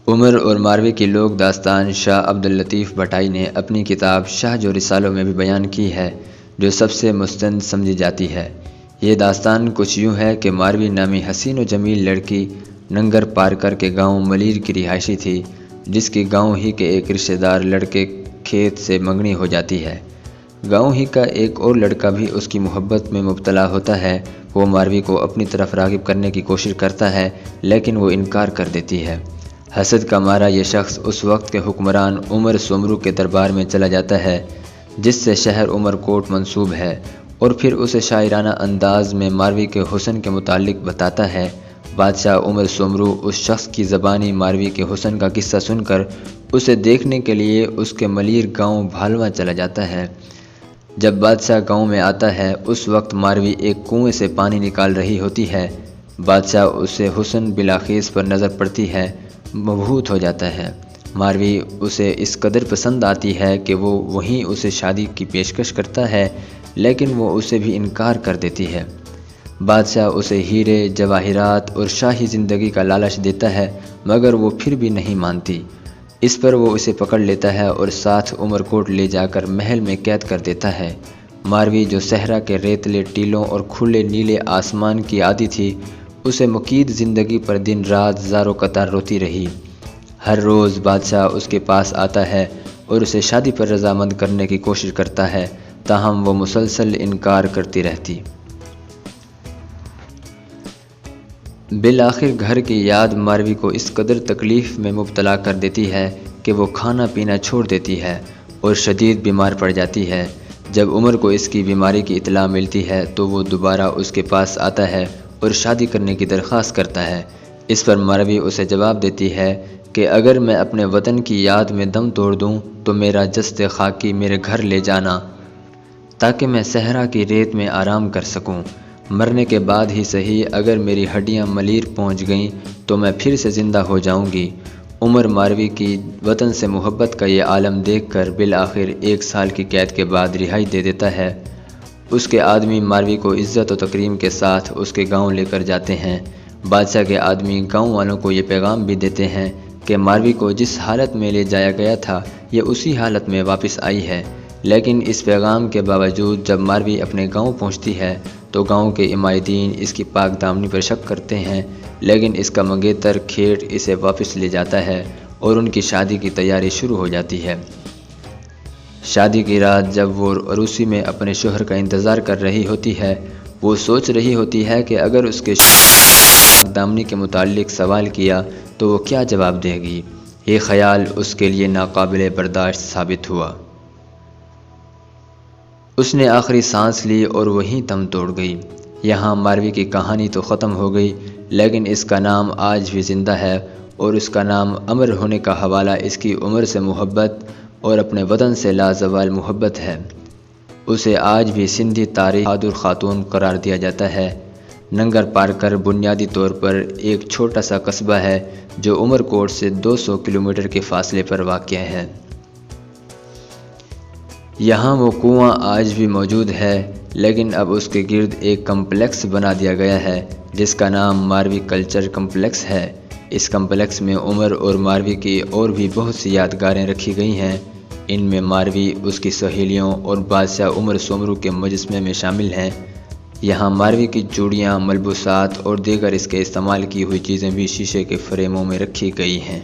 عمر اور ماروی کی لوک داستان شاہ عبداللطیف بھٹائی نے اپنی کتاب شاہ جو رسالوں میں بھی بیان کی ہے، جو سب سے مستند سمجھی جاتی ہے۔ یہ داستان کچھ یوں ہے کہ ماروی نامی حسین و جمیل لڑکی ننگر پارکر کے گاؤں ملیر کی رہائشی تھی، جس کی گاؤں ہی کے ایک رشتہ دار لڑکے کھیت سے منگنی ہو جاتی ہے۔ گاؤں ہی کا ایک اور لڑکا بھی اس کی محبت میں مبتلا ہوتا ہے۔ وہ ماروی کو اپنی طرف راغب کرنے کی کوشش کرتا ہے، لیکن وہ انکار کر دیتی ہے۔ حسد کا مارا یہ شخص اس وقت کے حکمران عمر سومرو کے دربار میں چلا جاتا ہے، جس سے شہر عمر کوٹ منسوب ہے، اور پھر اسے شاعرانہ انداز میں ماروی کے حسن کے متعلق بتاتا ہے۔ بادشاہ عمر سومرو اس شخص کی زبانی ماروی کے حسن کا قصہ سن کر اسے دیکھنے کے لیے اس کے ملیر گاؤں بھالواں چلا جاتا ہے۔ جب بادشاہ گاؤں میں آتا ہے، اس وقت ماروی ایک کنویں سے پانی نکال رہی ہوتی ہے۔ بادشاہ اسے حسن بلاخیز پر نظر پڑتی ہے، مبہوت ہو جاتا ہے۔ ماروی اسے اس قدر پسند آتی ہے کہ وہ وہیں اسے شادی کی پیشکش کرتا ہے، لیکن وہ اسے بھی انکار کر دیتی ہے۔ بادشاہ اسے ہیرے، جواہرات اور شاہی زندگی کا لالچ دیتا ہے، مگر وہ پھر بھی نہیں مانتی۔ اس پر وہ اسے پکڑ لیتا ہے اور ساتھ عمر کوٹ لے جا کر محل میں قید کر دیتا ہے۔ ماروی جو صحرا کے ریتلے ٹیلوں اور کھلے نیلے آسمان کی عادی تھی، اسے مقید زندگی پر دن رات زار و قطار روتی رہی۔ ہر روز بادشاہ اس کے پاس آتا ہے اور اسے شادی پر رضامند کرنے کی کوشش کرتا ہے، تاہم وہ مسلسل انکار کرتی رہتی۔ بالآخر گھر کی یاد ماروی کو اس قدر تکلیف میں مبتلا کر دیتی ہے کہ وہ کھانا پینا چھوڑ دیتی ہے اور شدید بیمار پڑ جاتی ہے۔ جب عمر کو اس کی بیماری کی اطلاع ملتی ہے تو وہ دوبارہ اس کے پاس آتا ہے اور شادی کرنے کی درخواست کرتا ہے۔ اس پر ماروی اسے جواب دیتی ہے کہ اگر میں اپنے وطن کی یاد میں دم توڑ دوں تو میرا جسد خاکی میرے گھر لے جانا، تاکہ میں صحرا کی ریت میں آرام کر سکوں۔ مرنے کے بعد ہی صحیح، اگر میری ہڈیاں ملیر پہنچ گئیں تو میں پھر سے زندہ ہو جاؤں گی۔ عمر ماروی کی وطن سے محبت کا یہ عالم دیکھ کر بالآخر 1 سال کی قید کے بعد رہائی دے دیتا ہے۔ اس کے آدمی ماروی کو عزت و تکریم کے ساتھ اس کے گاؤں لے کر جاتے ہیں۔ بادشاہ کے آدمی گاؤں والوں کو یہ پیغام بھی دیتے ہیں کہ ماروی کو جس حالت میں لے جایا گیا تھا، یہ اسی حالت میں واپس آئی ہے۔ لیکن اس پیغام کے باوجود جب ماروی اپنے گاؤں پہنچتی ہے تو گاؤں کے عمائدین اس کی پاک دامنی پر شک کرتے ہیں، لیکن اس کا منگیتر کھیٹ اسے واپس لے جاتا ہے اور ان کی شادی کی تیاری شروع ہو جاتی ہے۔ شادی کی رات جب وہ عروسی میں اپنے شوہر کا انتظار کر رہی ہوتی ہے، وہ سوچ رہی ہوتی ہے کہ اگر اس کے پاک دامنی کے متعلق سوال کیا تو وہ کیا جواب دے گی۔ یہ خیال اس کے لیے ناقابل برداشت ثابت ہوا۔ اس نے آخری سانس لی اور وہیں دم توڑ گئی۔ یہاں ماروی کی کہانی تو ختم ہو گئی، لیکن اس کا نام آج بھی زندہ ہے، اور اس کا نام امر ہونے کا حوالہ اس کی عمر سے محبت اور اپنے وطن سے لازوال محبت ہے۔ اسے آج بھی سندھی تاریخ بہادر خاتون قرار دیا جاتا ہے۔ ننگر پارکر بنیادی طور پر ایک چھوٹا سا قصبہ ہے جو عمر کوٹ سے 200 کلومیٹر کے فاصلے پر واقع ہے۔ یہاں وہ کنواں آج بھی موجود ہے، لیکن اب اس کے گرد ایک کمپلیکس بنا دیا گیا ہے جس کا نام ماروی کلچر کمپلیکس ہے۔ اس کمپلیکس میں عمر اور ماروی کی اور بھی بہت سی یادگاریں رکھی گئی ہیں۔ ان میں ماروی، اس کی سہیلیوں اور بادشاہ عمر سومرو کے مجسمے میں شامل ہیں۔ یہاں ماروی کی چوڑیاں، ملبوسات اور دیگر اس کے استعمال کی ہوئی چیزیں بھی شیشے کے فریموں میں رکھی گئی ہیں۔